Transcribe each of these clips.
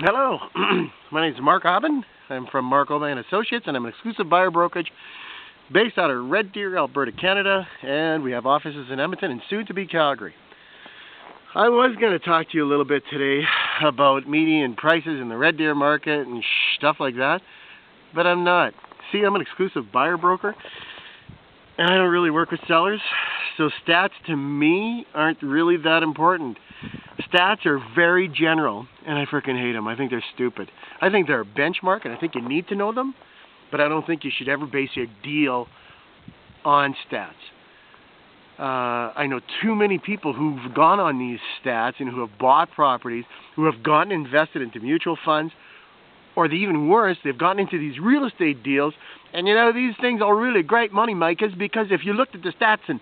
Hello, my name is Marc Aubin. I'm from Marc, Aubin & Associates, and I'm an exclusive buyer brokerage based out of Red Deer, Alberta, Canada, and we have offices in Edmonton and soon to be Calgary. I was going to talk to you a little bit today about median prices in the Red Deer market and stuff like that, but I'm not. See, I'm an exclusive buyer broker, and I don't really work with sellers, so stats to me aren't really that important. Stats are very general, and I freaking hate them. I think they're stupid. I think they're a benchmark, and I think you need to know them, but I don't think you should ever base your deal on stats. I know too many people who've gone on these stats and who have bought properties, who have gotten invested into mutual funds, or even worse, they've gotten into these real estate deals, and you know, these things are really great money makers because if you looked at the stats and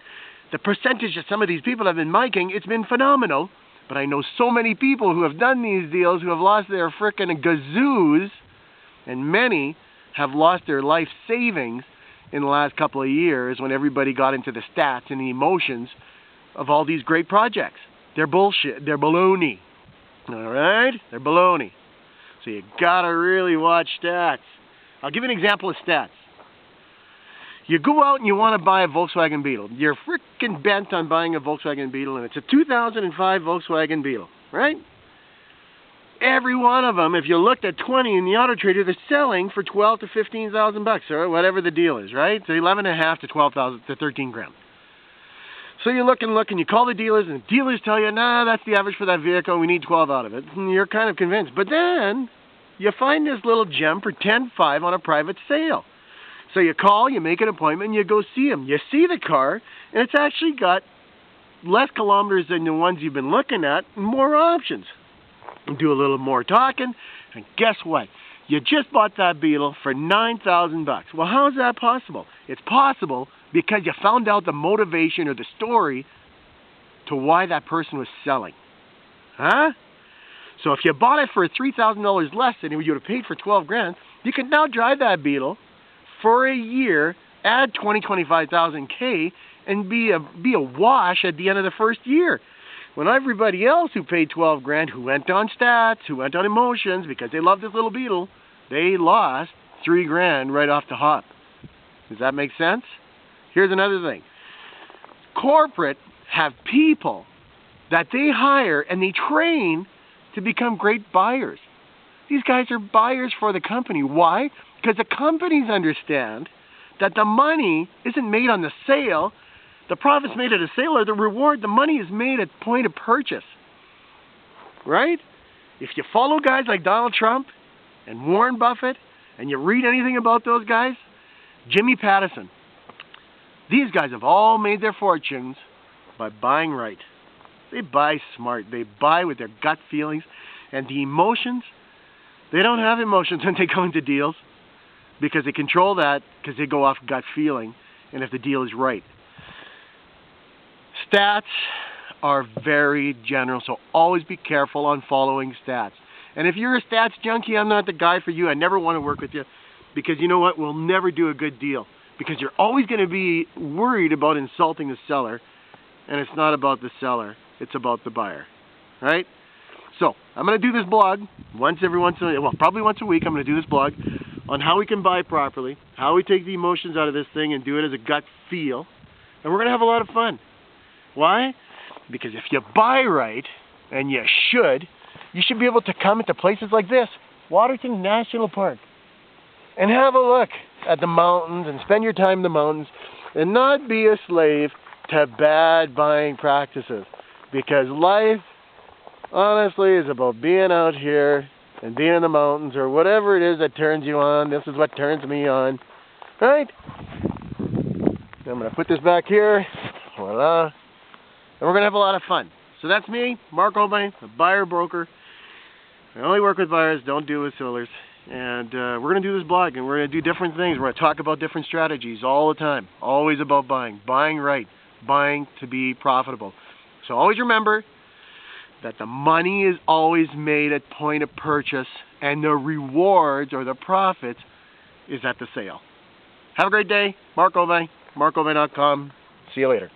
the percentage that some of these people have been making, it's been phenomenal. But I know so many people who have done these deals who have lost their frickin' gazoos, and many have lost their life savings in the last couple of years when everybody got into the stats and the emotions of all these great projects. They're bullshit. They're baloney. Alright? They're baloney. So you gotta really watch stats. I'll give you an example of stats. You go out and you want to buy a Volkswagen Beetle. You're freaking bent on buying a Volkswagen Beetle, and it's a 2005 Volkswagen Beetle, right? Every one of them, if you looked at 20 in the Auto Trader, they're selling for $12,000 to $15,000, or whatever the deal is, right? So 11.5 to 12,000 to 13 grand. So you look and you call the dealers, and the dealers tell you, nah, that's the average for that vehicle. We need 12 out of it, and you're kind of convinced. But then you find this little gem for $10,500 on a private sale. So you call, you make an appointment, and you go see them. You see the car, and it's actually got less kilometers than the ones you've been looking at, and more options. You do a little more talking, and guess what? You just bought that Beetle for $9,000. Well, how is that possible? It's possible because you found out the motivation or the story to why that person was selling. Huh? So if you bought it for $3,000 less than you would have paid for 12 grand, you can now drive that Beetle for a year, add 25,000 K, and be a wash at the end of the first year. When everybody else who paid 12 grand, who went on stats, who went on emotions because they loved this little Beetle, they lost 3 grand right off the hop. Does that make sense? Here's another thing. Corporate have people that they hire and they train to become great buyers. These guys are buyers for the company. Why? Because the companies understand that the money isn't made on the sale. The profit's made at a sale, or the reward, the money is made at point of purchase. Right? If you follow guys like Donald Trump and Warren Buffett, and you read anything about those guys, Jimmy Pattison, these guys have all made their fortunes by buying right. They buy smart. They buy with their gut feelings. And the emotions, they don't have emotions when they go into deals because they control that because they go off gut feeling and if the deal is right. Stats are very general, so always be careful on following stats. And if you're a stats junkie, I'm not the guy for you. I never want to work with you because you know what? We'll never do a good deal because you're always going to be worried about insulting the seller, and it's not about the seller. It's about the buyer, right? So I'm going to do this blog probably once a week. I'm going to do this blog on how we can buy properly, how we take the emotions out of this thing and do it as a gut feel, and we're going to have a lot of fun. Why? Because if you buy right, and you should be able to come into places like this, Waterton National Park, and have a look at the mountains and spend your time in the mountains and not be a slave to bad buying practices. Because life, honestly, is about being out here and being in the mountains or whatever it is that turns you on. This is what turns me on. Right? I'm going to put this back here. Voila. And we're going to have a lot of fun. So that's me, Marc Aubin, a buyer broker. I only work with buyers, don't deal with sellers. And we're going to do this blog, and we're going to do different things. We're going to talk about different strategies all the time. Always about buying. Buying right. Buying to be profitable. So always remember that the money is always made at point of purchase, and the rewards or the profits is at the sale. Have a great day. Marc Aubin, marcaubin.com. See you later.